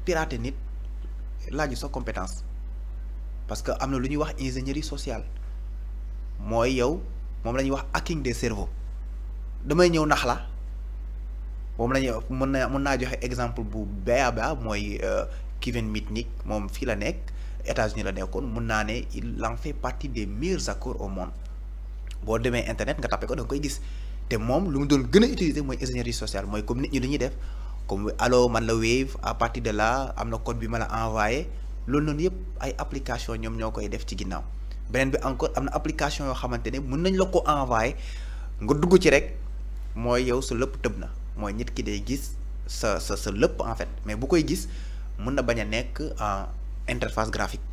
pirater nit laaju sa compétence parce que am na lu ñuy wax ingénierie sociale mooy yow moom la ñuy wax hacking des cerveaux damay ñëw nax la moom la ñuy mën naa joxe exemple bu ba mooy Kevin Mitnick moom fii la nekk États-Unis la nekkoon mun naa ne il en fait partie des meilleurs hackers au monde boo demee internet nga tapé ko da nga koy gis te moom lu mu doon gën a utiliser mooy ingénierie sociale mooy comme nit ñi dañuy def comme allo man la Wave à partir de là am na code bi ma la envoyé loolu noonu yëpp ay application ñoom ñoo koy def ci ginnaaw beneen bi encore am na application yoo xamante ne mën nañ la ko envoyé nga dugg ci rek mooy yow sa lépp tëb na mooy nit ki day gis sa lépp en fait mais bu koy gis mën na bañ a nekk en interface graphique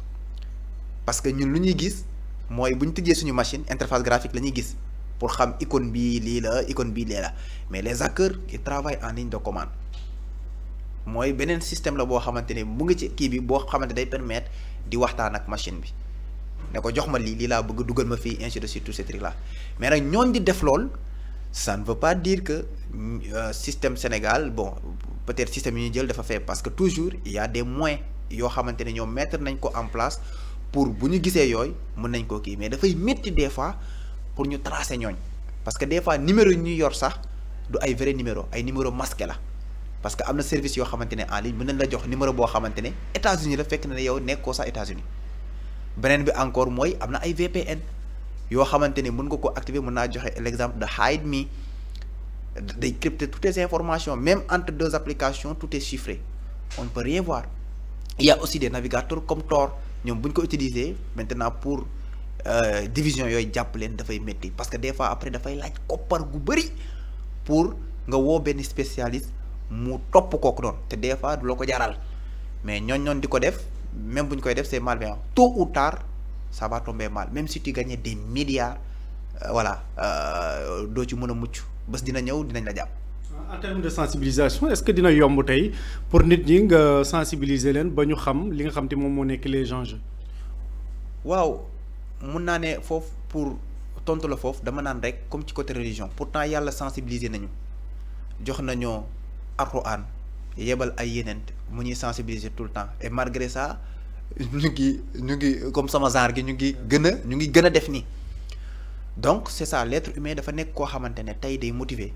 parce que ñun lu ñuy gis mooy bu ñu tijjee suñu machine interface graphique la ñuy gis pour xam icône bii lii la icône bii lee la mais les hackers ils travaillent en ligne de commande mooy beneen système la boo xamante ne mu ngi ci kii bi boo xamante day permettre di waxtaan ak machine bi ne ko jox ma lii laa bëgg dugal ma fii ainsi de suite tous ces trucs là mais nag ñooñ di def lool ça ne veut pas dire que système Sénégal bon peut-être système yi ñu jël dafa faible parce que toujours il y a des moyens yoo xamante ne ñoom mettre nañ ko en place pour bu ñu gisee yooyu mën nañ koo kii mais dafay métti des fois pour ñu tracer ñooñ parce que des fois numéro yi ñuy yor sax du ay vrai numéro ay numéro masqué la parce que am na service yoo xamante ne en ligne mën nañ la jox numéro boo xamante ne États-Unis la fekk na ne yow nekkoo sax États-Unis beneen bi encore mooy am na ay VPN yoo xamante ne mën nga ko activer mën naa joxe l'exemple de Hide Me day crypter toutes les informations même entre deux applications tout est chiffré on ne peut rien voir il y a aussi des navigateurs comme Tor ñoom bu ñu ko utiliser maintenant pour division yooyu jàpp leen dafay métti parce que des fois après dafay laaj koppar gu bëri pour nga woo benn spécialiste mu topp kooku noonu te des fois du la ko jaral mais ñooñ di ko def même bu ñu koy def c'est malveillant tôt ou tard ça va tomber mal même si tu gagnes des milliards voilà doo ci mën a mucc bés dina ñëw dinañ la jàpp. en termes de sensibilisation est-ce que dina yomb tey pour nit ñi nga sensibiliser leen ba ñu xam li nga xam te moom moo nekk les enjeux. waaw mun naa ne foofu pour tontu la foofu dama naan rek comme ci côté religion pourtant yàlla sensibiliser nañu jox nañoo Alxuraan yebal ay yeneen mu ñuy sensibiliser tout le temps et malgré ça ñu ngi comme sama genre gi ñu ngi gën a def nii donc c'est ça l'être humain dafa nekk koo xamante ne tey day motiver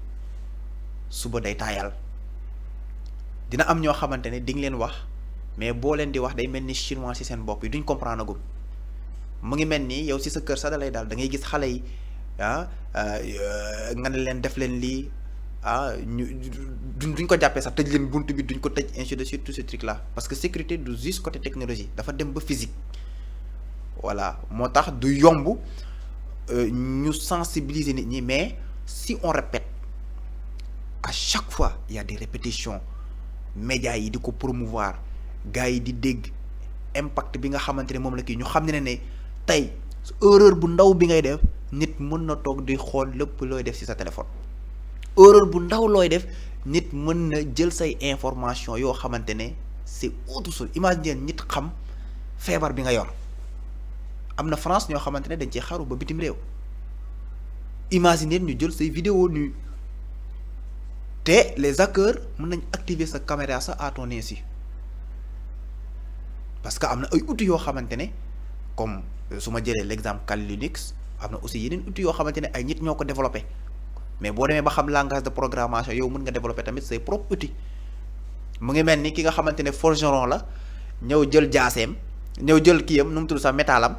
suba day taayal dina am ñoo xamante ne di nga leen wax mais boo leen di wax day mel ni chinois ci seen bopp yi duñ comprendre gum mu ngi mel ni yow ci sa kër sax da lay daal da ngay gis xale yi nga ne leen def leen lii duñ ko jàppee sax tëj leen bunt bi duñ ko tëj ainsi de suite tout ce truc là parce que sécurité du juste côté technologie dafa dem ba physique voilà moo tax du yomb ñu sensibiliser nit ñi mais si on répète à chaque fois il y a des répétitions médias yi di ko promouvoir gars yi di dégg impact bi nga xamante ne moom la kii ñu xam ne tey erreur bu ndaw bi ngay def nit mën na toog di xool lépp looy def ci sa téléphone erreur bu ndaw looy def nit mën na jël say information yoo xamante ne c'est autre chose imagine nit xam feebar bi nga yor am na France ñoo xamante ne dañ ci xaru ba bitim réew imagine ñu jël say vidéo nu te les hackers mën nañ activer sa caméra sa à ton insu parce que am na ay outils yoo xamante ne comme su ma jëlee l'exemple Kali Linux am na aussi yeneen outils yoo xamante ne ay nit ñoo ko développé mais boo demee ba xam langage de programmation yow mën nga développer tamit say propres outils mu ngi mel ni ki nga xamante ne forgeron la ñëw jël jaaseem ñëw jël kiyam nu mu tudd sax métalam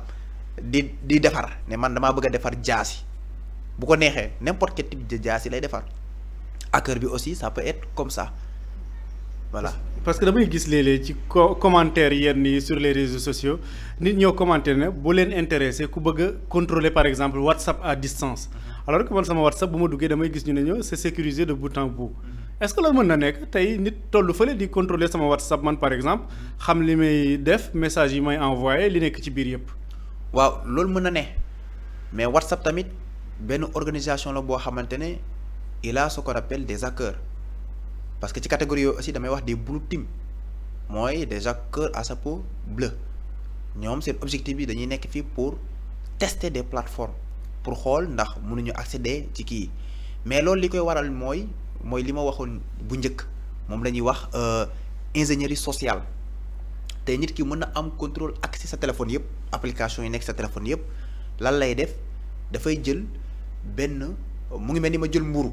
di defar ne man damaa bëgg a defar jaasi bu ko neexee n'importe quel type de jaasi lay defar hacker bi aussi ça peut être comme ça voilà. parce que damay gis léeg-léeg ci commentaire yenn yi sur les réseaux sociaux nit ñoo commenter ne bu leen intéressé ku bëgg a contrôler par exemple WhatsApp à distance. alors que man sama WhatsApp bu ma duggee damay gis ñu ne ñoo c'est sécurisé de bout en bout. est-ce que loolu mën na nekk tey nit tollu fële di contrôler sama WhatsApp man par exemple xam li may def message yi may envoyé li nekk ci biir yëpp. waaw loolu mën na ne mais WhatsApp tamit benn organisation la boo xamante ne il a ce qu'on appelle des hackers parce que ci catégorie yooyu aussi damay wax des blue team mooy des hackers à chapeau bleu ñoom seen objectif bi dañuy nekk fii pour tester des plateformes pour xool ndax mënuñu accéder ci kii mais loolu li koy waral mooy li ma waxoon bu njëkk moom la ñuy wax ingénierie sociale te nit ki mën na am contrôle accès sa téléphone yëpp application yi nekk sa téléphone yëpp lan lay def dafay jël benn mu ngi mel ni ma jël mburu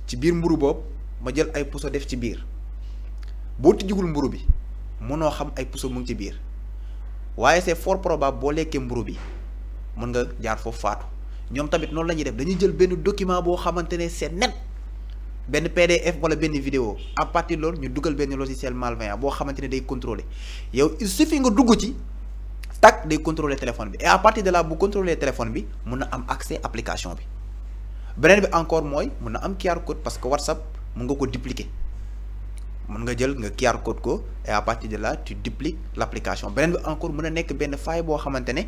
ci biir mburu boobu ma jël ay puso def ci biir boo tijjigul mburu bi mënoo xam ay puso mu ngi ci biir waaye c'est fort probable boo lekkee mburu bi mën nga jaar foofu faatu ñoom tamit noonu la ñuy def dañuy jël benn document boo xamante ne c'est net benn PDF wala benn vidéo à partir loolu ñu dugal benn logiciel malveillant boo xamante ne day contrôler yow il suffit nga dugg ci tac day contrôler téléphone bi et à partir de là bu contrôler téléphone bi mun na am accès application bi beneen bi encore mooy mun na am QR code parce que WhatsApp mun nga ko dupliquer mun nga jël nga QR code ko et à partir de là tu dupliques l'application beneen bi encore mun na nekk benn faille boo xamante ne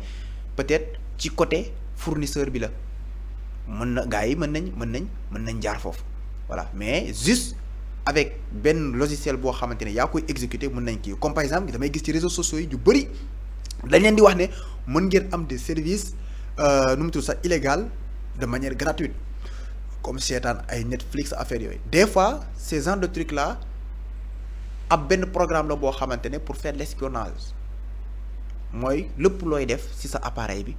peut-être ci côté fournisseur bi la mën na gars yi mën nañ jaar foofu voilà mais juste avec benn logiciel boo xamante ne yaa koy exécuter mën nañ kii comme par exemple damay gis ci réseaux sociaux yi yu bëri dañ leen di wax ne mën ngeen am des services nu mu tudd sax illégal de manière gratuite comme seetaan ay Netflix affaire yooyu des fois ces genres de trucs là ab benn programme la boo xamante ne pour faire l'espionnage mooy lépp looy def ci sa appareil bi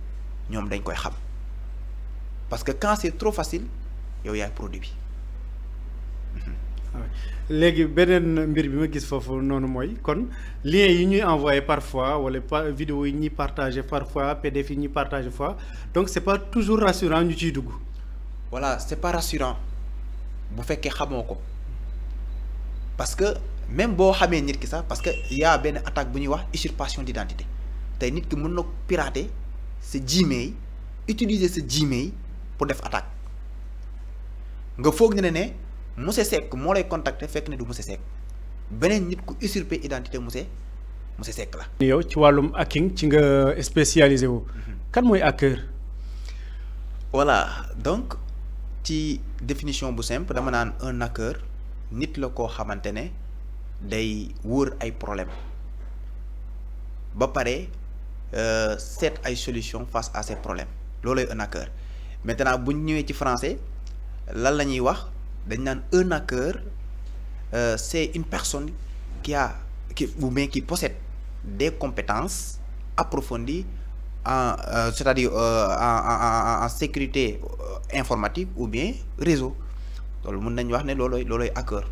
ñoom dañ koy xam parce que quand c'est trop facile yow yaay produit bi. léegi beneen mbir bi ma gis foofu noonu mooy kon lien yi ñuy envoyer parfois wala vidéo yi ñuy partager parfois PDF yi ñuy partager fois donc c'est pas toujours rassurant ñu ciy dugg. voilà c'est pas rassurant bu fekkee xamoo ko parce que même boo xamee nit ki sax parce que y a benn attaque bu ñuy wax usurpation d'identité tey nit ki mën na pirater sa Gmail utiliser sa Gmail pour def attaque nga foog ne monsieur Seck moo lay contacter fekk ne du monsieur Seck beneen nit ku usurper identité monsieur Seck la. yow ci wàllum hacking ci nga spécialisé wu. kan mooy hacker. voilà donc ci définition bu simple dama naan un hacker nit la koo xamante ne day wër ay problème ba pare seet ay solution face à ces problèmes loolooy un hacker maintenant bu ñu ñëwee ci français lan la ñuy wax. dañ naan un hacker c'est une personne qui possède des compétences approfondies c'est-à-dire en sécurité informatique ou bien réseau loolu mën nañu wax ne loolooy hacker.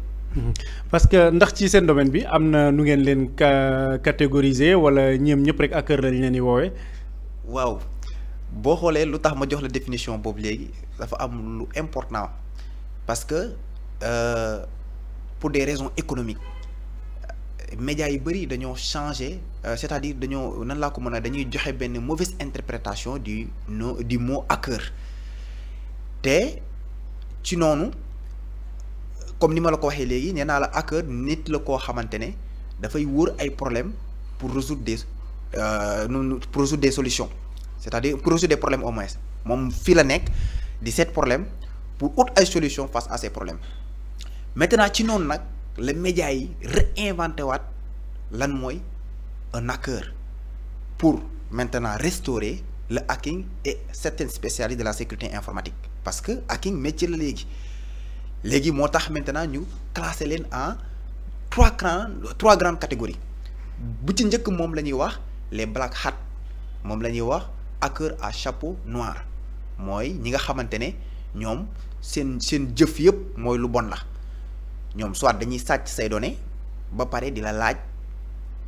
parce que ndax ci seen domaine bi am na nu ngeen leen catégoriser wala ñoom ñëpp rek hacker lañ leen di woowee. waaw boo xoolee lu tax ma jox la définition boobu léegi dafa am lu important. parce que pour des raisons économiques médias yu bëri dañoo changer c'est-à-dire dañoo nan laa ko mën a dañuy joxe benn mauvaise interprétation du mot hacker te ci noonu comme ni ma la ko waxee léegi nee naa la hacker nit la koo xamante ne dafay wër ay problèmes pour résoudre des solutions c'est-à-dire pour résoudre des problèmes au moins moom fii la nekk di seet problème pour autre ay solution face à ces problèmes maintenant ci noonu nag les médias yi réinventé waat lan mooy un hacker pour maintenant restaurer le hacking et certaines spécialités de la sécurité informatique parce que hacking métier la léegi moo tax maintenant ñu classé leen en trois grandes catégories bu ci njëkk moom la ñuy wax les black hat moom la ñuy wax hacker à chapeau noir mooy ñi nga xamante ne ñoom seen jëf yëpp mooy lu bon la ñoom soit dañuy sàcc say données ba pare di la laaj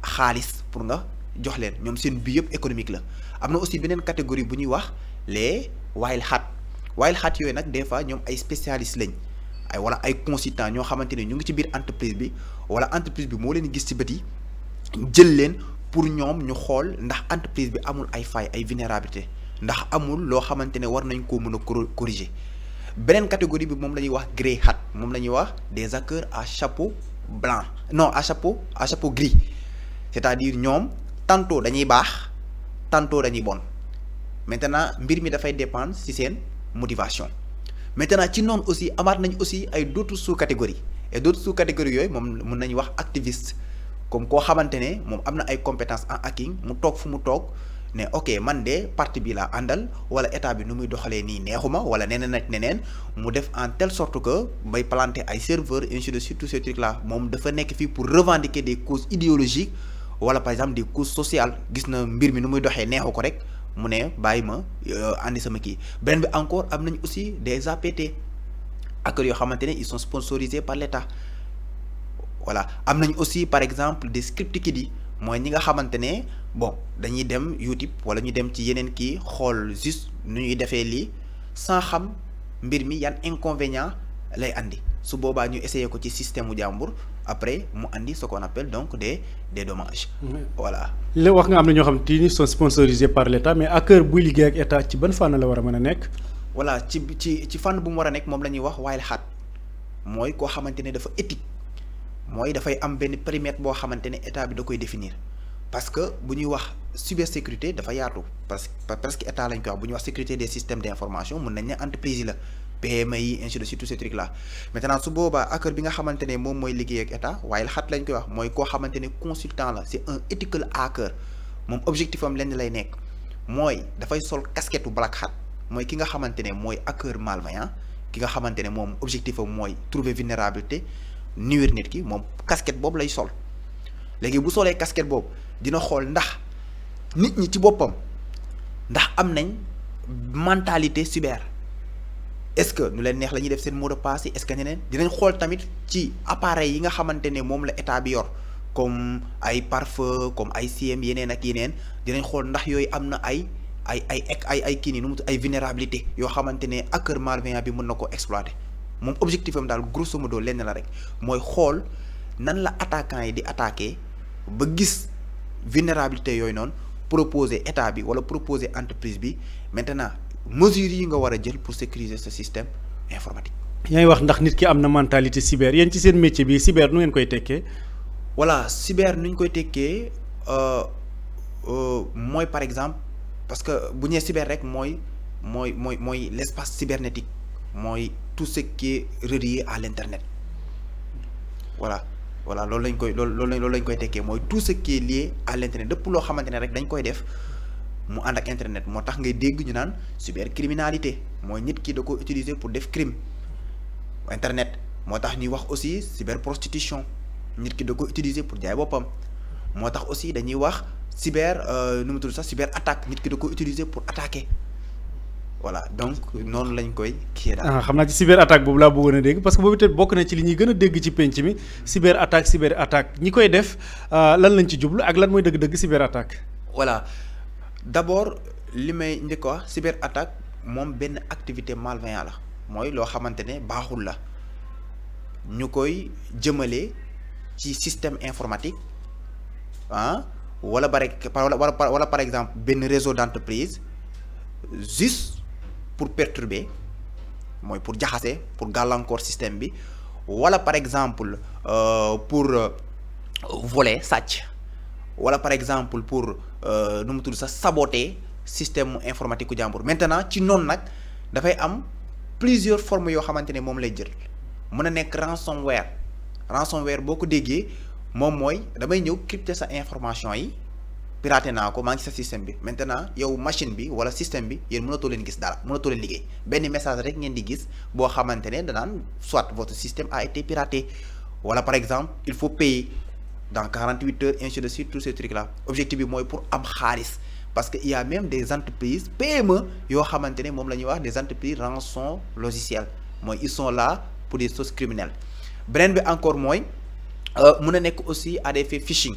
xaalis pour nga jox leen ñoom seen bi yëpp économique la am na aussi beneen catégorie bu ñuy wax les wild hat yooyu nag des fois ñoom ay spécialistes lañ ay wala ay consultants ñoo xamante ne ñu ngi ci biir entreprise bi wala entreprise bi moo leen gis ci bët yi jël leen pour ñoom ñu xool ndax entreprise bi amul ay failles ay vulnérabilité ndax amul loo xamante ne war nañ koo mën a corriger beneen catégorie bi moom la ñuy wax grey hat moom la ñuy wax des hackers à chapeau blanc non à chapeau gris c'est-à-dire ñoom tantôt dañuy baax tantôt dañuy bon maintenant mbir mi dafay dépendre ci seen motivation maintenant ci noonu aussi amaat nañ aussi ay d'autres sous-catégories et d'autres sous-catégories yooyu moom mën nañu wax activiste comme koo xamante ne moom am na ay compétences en hacking mu toog fu mu toog ne ok man de parti bi laa àndal wala état bi nu muy doxalee nii neexuma wala neneen ak neneen mu def en telle sorte que bay planter ay serveurs ainsi de suite tous ces trucs là moom dafa nekk fii pour revendiquer des causes idéologiques wala par exemple des causes sociales gis na mbir mi nu muy doxee neexu ko rek mu ne bàyyi ma andi sama kii. beneen bi encore am nañ aussi des APT ak yoo xamante ne ils sont sponsorisés par l'État voilà am nañ aussi par exemple des script kids mooy ñi nga xamante ne bon dañuy dem YouTube wala ñu dem ci yeneen kii xool juste nu ñuy defee lii sans xam mbir mi yan inconvénient lay andi su boobaa ñu essayer ko ci système mu jàmbur après mu andi ce qu'on appelle donc des dommages. voilà. li wax nga am na ñoo xam te ni sont sponsorisés par l'État mais acteur buy liggéey ak état ci ban fànn la war a mën a nekk. voilà ci fànn bu mu war a nekk moom la ñuy wax wild hat mooy koo xamante ne dafa éthique mooy dafay am benn périmètre boo xamante ne état bi da koy définir parce que bu ñuy wax cybersécurité dafa yaatu parce que presque état lañ koy wax bu ñuy wax sécurité des systèmes d'information mun nañ ne entreprise yi la PME yi ainsi de suite tous ces trucs là maintenant su boobaa acteur bi nga xamante ne moom mooy liggéey ak état wild hat lañ koy wax mooy koo xamante ne consultant la c'est un ethical hacker moom objectif am lenn lay nekk mooy dafay sol casquette black hat mooy ki nga xamante ne mooy hacker malveillant ki nga xamante ne moom objectif am mooy trouver vulnérabilité nuire nit ki moom casquette boobu lay sol léegi bu solee casquette boobu dina xool ndax nit ñi ci boppam ndax am nañ mentalité cyber est-ce que nu leen neex la ñuy def seen mot de passe yi est-ce que ñeneen dinañ xool tamit ci appareil yi nga xamante ne moom la état bi yor comme ay pare-feu comme ay CM yeneen ak yeneen dinañ xool ndax yooyu am na ay kii nii nu mu ay vulnérabilité yoo xamante ne hacker malveillant bi mën na ko exploiter moom objectif am daal grosso modo lenn la rek mooy xool nan la attaquant yi di attaquer ba gis vulnérabilité yooyu noonu proposer état bi wala proposer entreprise bi maintenant mesures yi nga war a jël pour sécuriser ce système informatique. yaa ngi wax ndax nit ki am na mentalité cyber yéen ci seen métier bi cyber nu ngeen koy tekkee. voilà cyber nu ñu koy tekkee mooy par exemple parce que bu ñee cyber rek mooy l'espace cybernétique mooy tout ce qui est relié à l'internet voilà loolu lañ koy tekkee mooy tout ce qui est lié à l'internet lépp loo xamante ne rek dañ koy def mu ànd ak internet moo tax ngay dégg ñu naan cybercriminalité mooy nit ki da ko utiliser pour def crime internet moo tax ñuy wax aussi cyberprostitution nit ki da ko utiliser pour jaay boppam moo tax aussi dañuy wax nu mu tudd sax cyber attaque nit ki da ko utiliser pour attaquer voilà donc noonu lañ koy kii daal. xam naa ci cyber attaque boobu laa bëggoon a dégg parce que boobu tamit bokk na ci li ñuy gën a dégg ci penc mi cyber attaque ñi koy def lan lañ ci jublu ak lan mooy dëgg-dëgg cyber attaque. voilà d'abord li may njëkk a wax cyber attaque moom benn activité malveillant la mooy loo xamante ne baaxul la ñu koy jëmale ci système informatique wala par exemple benn réseau d'entreprise juste pour perturber mooy pour jaxase pour gàllankoor système bi wala par exemple pour voler sàcc wala par exemple pour nu mu tudd sax saboter système informatique ku jàmbur maintenant ci noonu nag dafay am plusieurs formes yoo xamante ne moom lay jël mën a nekk ransomware boo ko déggee moom mooy damay ñëw crypter sa information yi piraté naa ko maa ngi sa système bi maintenant yow machine bi wala système bi yéen mënatoo leen gis dara mënatoo leen liggéey benn message rek ngeen di gis boo xamante ne danaan soit votre système a été piraté wala par exemple il faut payer dans 48 heures ainsi de suite tous ces trucs là objectif bi mooy pour am xaalis parce que il y a même des entreprises PME yoo xamante ne moom la ñuy wax des entreprises rançon logiciel mooy ils sont là pour des choses criminelles beneen bi encore mooy mën a nekk aussi à des faits phishing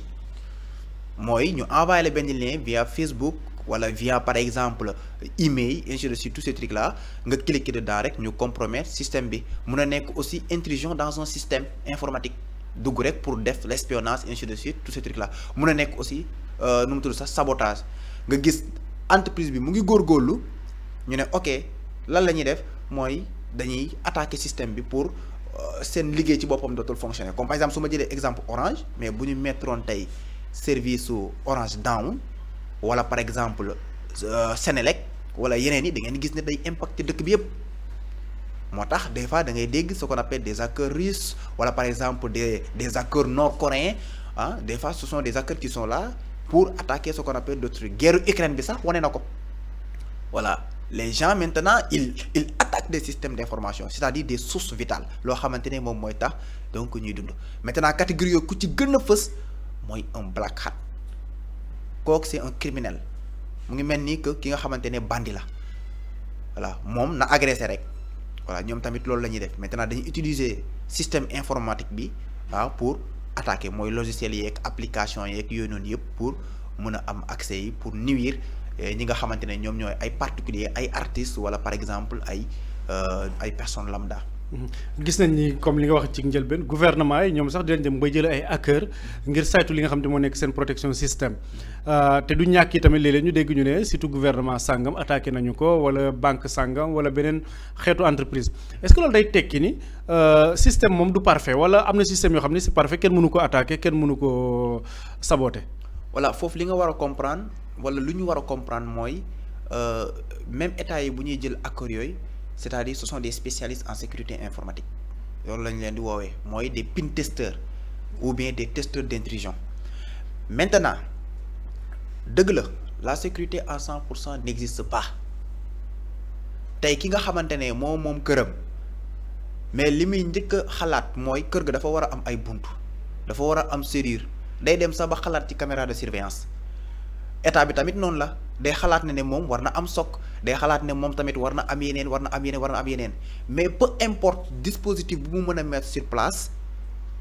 mooy ñu envoyé la benn lien via Facebook wala via par exemple email ainsi de suite tous ces trucs là nga cliquer dedans rek ñu compromettre système bi mën a nekk aussi intrusion dans un système informatique dugg rek pour def l'espionnage ainsi de suite tous ces trucs là mën a nekk aussi nu mu tudd sax sabotage nga gis entreprise bi mu ngi góorgóorlu ñu ne ok lan la ñuy def mooy dañuy attaquer système bi pour seen liggéey ci boppam dootul fonctionner comme par exemple su ma jëlee exemple Orange mais bu ñu mettroon tey service su Orange down wala par exemple Senelec wala yeneen yi da ngeen gis ne day impacter dëkk bi yëpp moo tax des fois da ngay dégg ce qu'on appelle des hackers russes wala par exemple des hackers nord-coréens des fois ce sont des hackers qui sont là pour attaquer ce qu'on appelle d'autres trucs guerre Ukraine bi sax wane na ko voilà les gens maintenant ils attaquent des systèmes d'information c'est-à-dire des sources vitales loo xamante ne moom mooy tax donc ñuy dund maintenant catégorie yooyu ku ci gën a fës mooy un black hat kooku c'est un criminel mu ngi mel ni que ki nga xamante ne bandit la voilà moom na agressé rek voilà ñoom tamit loolu la ñuy def maintenant dañuy utiliser système informatique bi waaw pour attaquer mooy logiciel yeeg application yeeg yooyu noonu yëpp pour mën a am accès yi pour nuire ñi nga xamante ne ñoom ñooy ay particuliers ay artistes wala par exemple ay personnes lambda. gis nañ ni comme li nga wax ci njëlbeen gouvernement yi ñoom sax dinañ dem bay jël ay hackers ngir saytu li nga xam ne moo nekk seen protection système te du ñàkk yi tamit léeg-léeg ñu dégg ñu ne surtout gouvernement sàngam attaqué nañu ko wala banque sàngam wala beneen xeetu entreprise est-ce que loolu day tekki ni système moom du parfait wala am na système yoo xam ne c'est parfait kenn mënu ko attaqué kenn mënu ko saboter. voilà foofu li nga war a comprendre wala lu ñu war a comprendre mooy même état yi bu ñuy jël accords yooyu. c'est-à-dire ce sont des spécialistes en sécurité informatique loolu lañ leen di woowee mooy des pen testeurs ou bien des testeurs d'intrusion maintenant dëgg la sécurité à 100% n'existe pas tey ki nga xamante ne moom këram mais li muy njëkk a xalaat mooy kër ga dafa war a am ay buntu dafa war a am serrure day dem sax ba xalaat ci caméra de surveillance état bi tamit noonu la day xalaat ne moom war na am SOC day xalaat ne moom tamit war na am yeneen mais peu importe dispositif bu mu mën a mettre sur place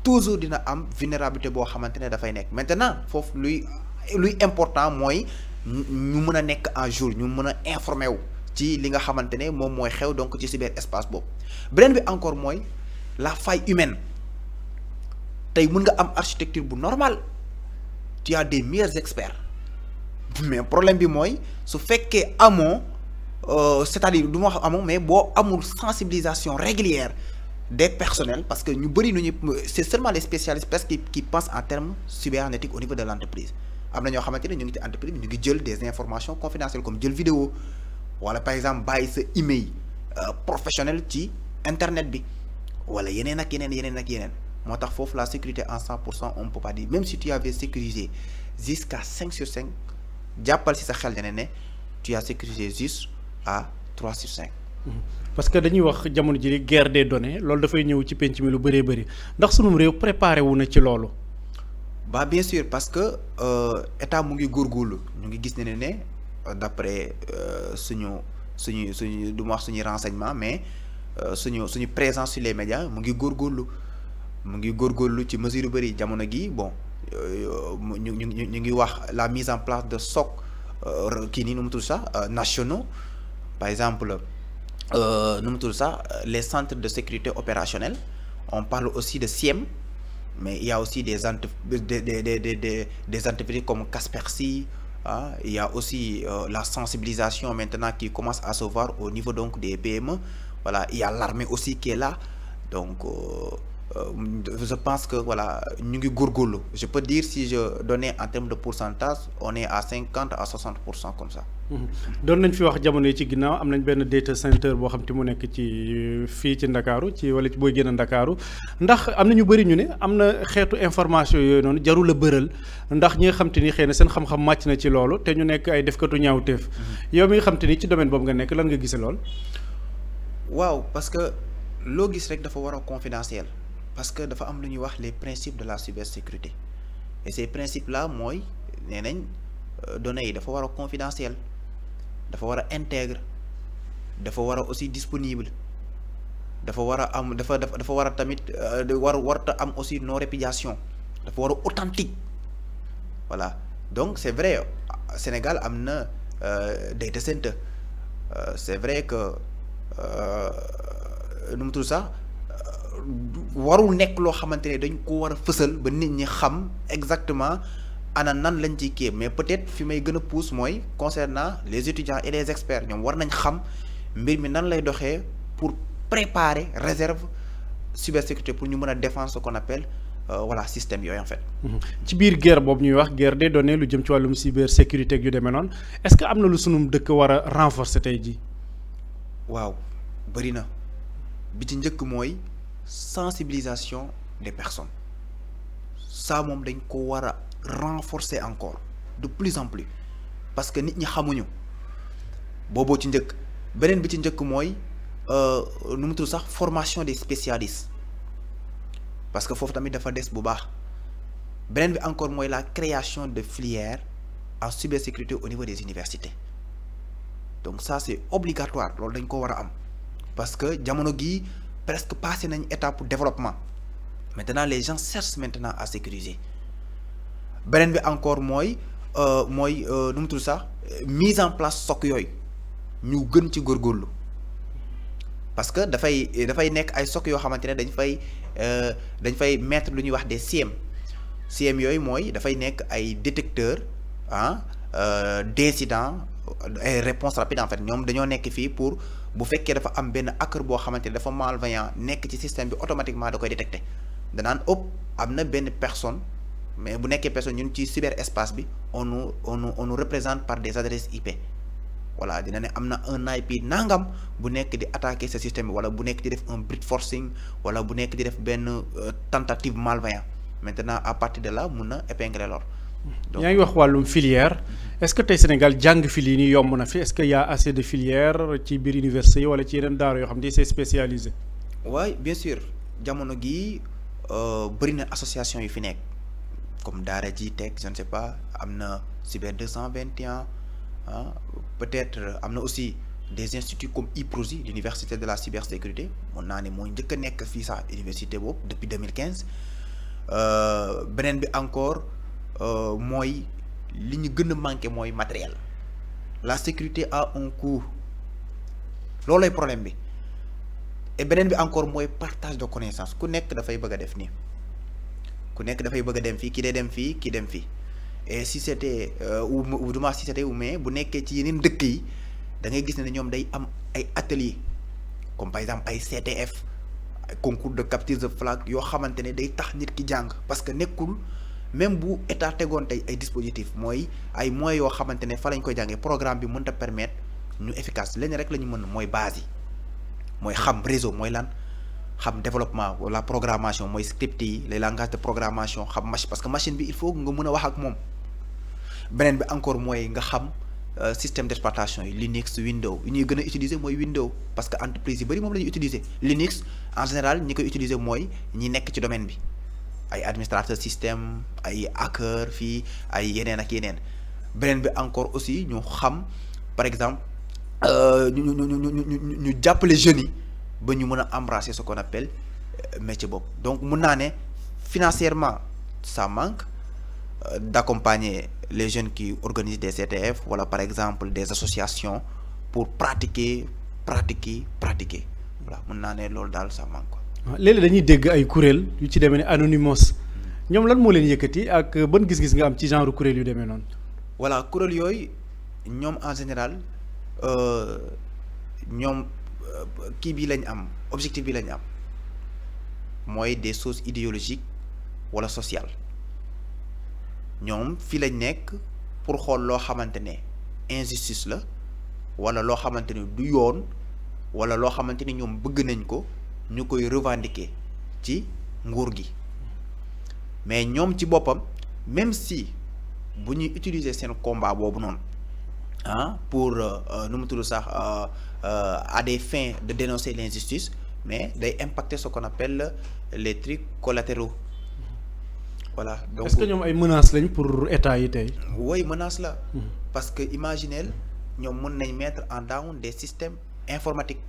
toujours dina am vulnérabilité boo xamante ne dafay nekk maintenant foofu luy important mooy ñu mën a nekk en jour ñu mën a informé wu ci li nga xamante ne moom mooy xew donc ci cyberespace boobu beneen bi encore mooy la faille humaine tey mën nga am architecture bu normale tu as des meilleurs experts mais problème bi mooy su fekkee amoo c'est-à-dire du ma wax amoo mais boo amul sensibilisation régulière des personnels parce que ñu bëri nu ñu c'est seulement les spécialistes presque qui pensent en termes cybernétiques au niveau de l'entreprise am na ñoo xamante ne ñu ngi ci entreprise bi ñu ngi jël des informations confidentielles comme jël vidéo wala par exemple bàyyi sa email professionnel ci internet bi wala yeneen ak yeneen moo tax foofu la sécurité en 100% on ne peut pas dire même si tu avais sécurisé jusqu'à 5 sur 5 jàppal ci sa xel ne tu as sécurisé juste à 3 sur 5. parce que dañuy wax jamono ji guerre des données loolu dafay ñëw ci penc mi lu bëree bëri ndax sunum réew préparé wu na ci loolu. bah bien sûr parce que état mu ngi góorgóorlu ñu ngi gis ne d'après suñu du ma wax suñu renseignement mais suñu présence sur les médias mu ngi góorgóorlu ci mesure yu bëri jamono gi bon. ñu ngi wax la mise en place de SOC kii nii nu mu tudd sax nationaux par exemple nu mu tudd sax les centres de sécurité opérationnelle on parle aussi de SIEM mais il y a aussi des entreprises comme Kaspersky il y a aussi la sensibilisation maintenant qui commence à se voir au niveau donc des PME voilà il y a l'armée aussi qui est là donc je pense que voilà ñu ngi góorgóorlu je peux dire si je donnais en termes de pourcentage on est à 50 à 60% comme ça. doon nañ fi wax jamono yi ci ginnaaw am nañ benn data center boo xam te mu nekk ci fii ci Ndakaaru ci wala ci booy génn Ndakaaru ndax am na ñu bëri ñu ne am na xeetu information yooyu noonu jarul a bëral ndax ñi nga xam te ni xëy na seen xam-xam màcc na ci loolu te ñu nekk ay defkatu ñaawteef. yow mi nga xam te ni ci domaine boobu nga nekk lan nga gisee lool. waaw parce que loo gis rek dafa war a confidentiel. parce que dafa am lu ñuy wax les principes de la cybersécurité et ces principes là mooy nee nañ données yi dafa war a confidentiel dafa war a intègre dafa war a aussi disponible dafa war a am dafa war a tamit warta am aussi non répudiation dafa war a authentique voilà donc c'est vrai Sénégal am na data center c'est vrai que nu mu tudd sax warul nekk loo xamante ne dañ ko war a fësal ba nit ñi xam exactement ana nan lañ ci kii mais peut-être fi may gën a pousse mooy concernant les étudiants et les experts ñoom war nañ xam mbir mi nan lay doxee pour préparer réserve cybersécurité pour ñu mën a défendre ce qu'on appelle voilà système yooyu en fait. ci biir guerre boobu ñuy wax guerre des données lu jëm ci wàllum cybersécurité ak yu demee noonu est-ce que am na lu sunum dëkk war a renforcer tey jii. waaw bëri na bi ci njëkk mooy sensibilisation des personnes ça moom dañ ko war a renforcer encore de plus en plus parce que nit ñi xamuñu booboo ci njëkk beneen bi ci njëkk mooy nu mu tudd sax formation des spécialistes parce que foofu tamit dafa des bu baax beneen bi encore mooy la création de filières en cybersécurité au niveau des universités donc ça c'est obligatoire loolu dañ ko war a am parce que jamono gii presque passé nañ étape pour développement maintenant les gens cherchent maintenant à sécuriser beneen bi encore mooy nu mu tudd sax mise en place SOC yooyu ñu gën ci góorgóorlu parce que dafay nekk ay SOC yoo xamante ne dañ fay mettre lu ñuy wax des CIEM yooyu mooy dafay nekk ay détecteurs d'incidents ay réponse rapide en fait ñoom dañoo nekk fii pour bu fekkee dafa am benn hacker boo xamante ne dafa malveillant nekk ci système bi automatiquement da koy détecter danaan am na benn personne mais bu nekkee personne ñun ci cyberespace bi on nous représente par des adresses IP voilà dina ne am na un IP nangam bu nekk di attaquer ce système bi wala bu nekk di def un brute forcing wala bu nekk di def benn tentative malveillant maintenant à partir de là mun na épingler lor. donc yaa ngi wax wàllum filière est-ce que tey Sénégal jàng fili nii yomb na fi est-ce que y a assez de filières ci biir université yi wala ci yeneen daara yoo xam ne c'est spécialisé. waaye bien sûr jamono gii bëri na association yu fi nekk comme Daara J Tech je ne sais pas am na Cyber 221 peut-être am na aussi des instituts comme IPROSI l'université de la cybersécurité mun naa ne moo njëkk a nekk fii sax université boobu depuis 2015 beneen bi encore mooy li ñu gën a manqué mooy matériel la sécurité a un coût loolooy problème bi et beneen bi encore mooy partage de connaissances ku nekk dafay bëgg a def nii ku nekk dafay bëgg a dem fii kii day dem fii kii dem fii et si c'était ou du moins si c'était mais bu nekkee ci yeneen dëkk yi da ngay gis ne ñoom day am ay ateliers comme par exemple ay CTF ay concours de capture de flag yoo xamante ne day tax nit ki jàng parce que nekkul même bu état tegoon tey ay dispositifs mooy ay moyens yoo xamante ne fa lañ koy jàngee programme bi mënut a permettre ñu efficace lenn rek la ñu mën mooy base yi mooy xam réseau mooy lan xam développement wala programmation mooy script yi les langages de programmation xam machine parce que machine bi il faut nga mën a wax ak moom beneen bi encore mooy nga xam système d'exploitation yi Linux Windows yi ñuy gën a utiliser mooy Windows parce que entreprise yu bari moom la ñuy utiliser Linux en général ñi koy utiliser mooy ñi nekk ci domaine bi ay administrateur système ay hacker fii ay yeneen ak yeneen beneen bi encore aussi ñu xam par exemple ñu jàppale jeunes yi ba ñu mën a embrasser ce qu'on appelle métier boobu donc mun naa ne financièrement ça manque d'accompagner les jeunes qui organisent des CTF wala par exemple des associations pour pratiquer voilà mun naa ne loolu daal ça manque quoi. léeg-léeg dañuy dégg ay kuréel yu ci demee ne Anonymous ñoom lan moo leen yëkkati ak ban gis-gis nga am ci genre kuréel yu demee noonu. voilà kuréel yooyu ñoom en général ñoom kii bi lañ am objectif bi lañ am mooy des choses idéologiques wala sociales ñoom fii lañ nekk pour xool loo xamante ne injustice la wala loo xamante ne du yoon wala loo xamante ni ñoom bëgg nañ ko ñu koy revendiquer ci nguur gi mais ñoom ci boppam même si bu ñuy utiliser seen combat boobu noonu pour nu mu tudd sax à des fins de dénoncer l'injustice mais day impacter ce qu'on appelle les trucs collatéraux voilà. Donc est-ce que ñoom ay menaces lañ pour état yi tey. oui menace la. parce que imaginez ñoom mën nañ mettre en down des systèmes informatiques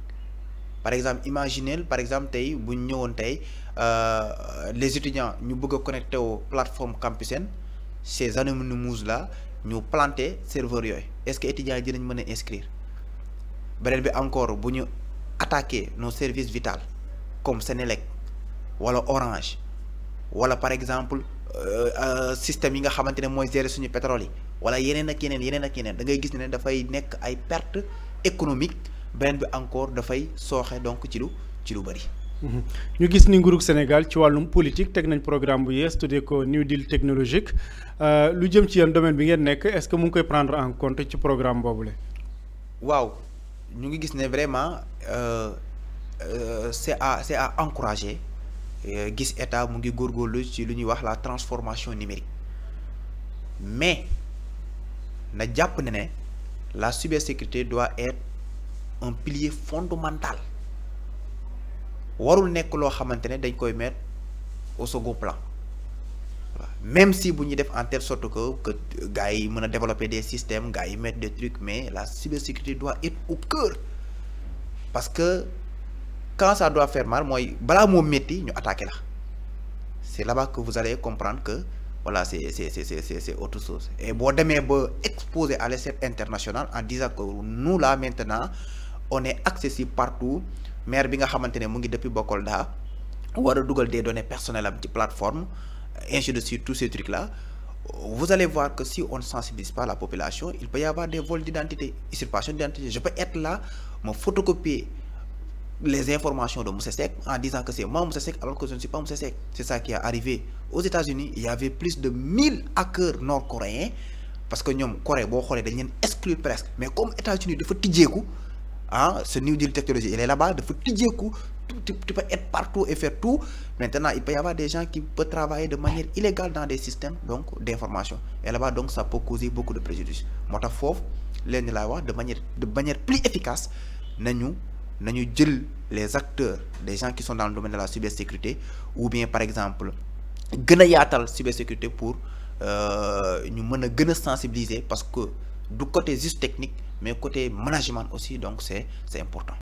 par exemple imaginez par exemple tey bu ñu ñëwoon tey les étudiants ñu bëgg a connecté aux plateformes Campusen ces Anonymous là ñu planter serveur yooyu est-ce que étudiants yi dinañ mën a inscrire beneen bi encore bu ñu attaquer nos services vitaux comme Senelec wala Orange wala par exemple système yi nga xamante ne mooy gérer suñu pétrole yi wala yeneen ak yeneen da ngay gis ne dafay nekk ay pertes économiques beneen bi encore dafay sooxe donc ci lu bari. ñu gis ni nguurug Sénégal ci wàllum politique teg nañ programme bu yees tuddee ko New Deal technologique lu jëm ci yeen domaine bi ngeen nekk est-ce que mu ngi koy prendre en compte ci programme boobule. waaw ñu ngi gis ne vraiment c'est à encourager gis état mu ngi góorgóorlu ci lu ñuy wax la transformation numérique mais na jàpp ne la cybersécurité doit être un pilier fondamental warul nekk loo xamante ne dañ koy mettre au second plan même si bu ñuy def en telle sorte que gars yi mën a développer des systèmes gars yi mettre des trucs mais la cybersécurité doit être au cœur parce que quand ça doit faire mal mooy balaa moo métti ñu attaqué la c'est là-bas que vous allez comprendre que voilà c'est autre chose et boo demee ba exposé à l'échelle internationale en disant que nous là maintenant on est accessible partout maire bi nga xamante ne mu ngi depuis Bokolda war a dugal des données personnelles am ci plateforme ainsi de suite tous ces trucs là vous allez voir que si on ne sensibilise pas la population il peut y avoir des vols d'identité usurpation d'identité je peux être là me photocopier les informations de Moussa Seck en disant que c'est moi Moussa Seck alors que je ne suis pas Moussa Seck c'est ça qui est arrivé aux États-Unis il y avait plus de 1000 hackers nord-coréens parce que ñoom Corée boo xoolee dañ leen exclure presque mais comme États-Unis dafa tijjeeku ce niveau de technologie il est là-bas dafa tijjeeku tu peux être partout et faire tout maintenant il peut y avoir des gens qui peuvent travailler de manière illégale dans des systèmes donc d'information et là-bas donc ça peut causer beaucoup de préjudice moo tax foofu leen ni laay wax de manière plus efficace nañu jël les acteurs des gens qui sont dans le domaine de la cybersécurité ou bien par exemple gën a yaatal cybersécurité pour ñu mën a gën a sensibiliser parce que du côté juste technique mais côté management aussi donc c'est important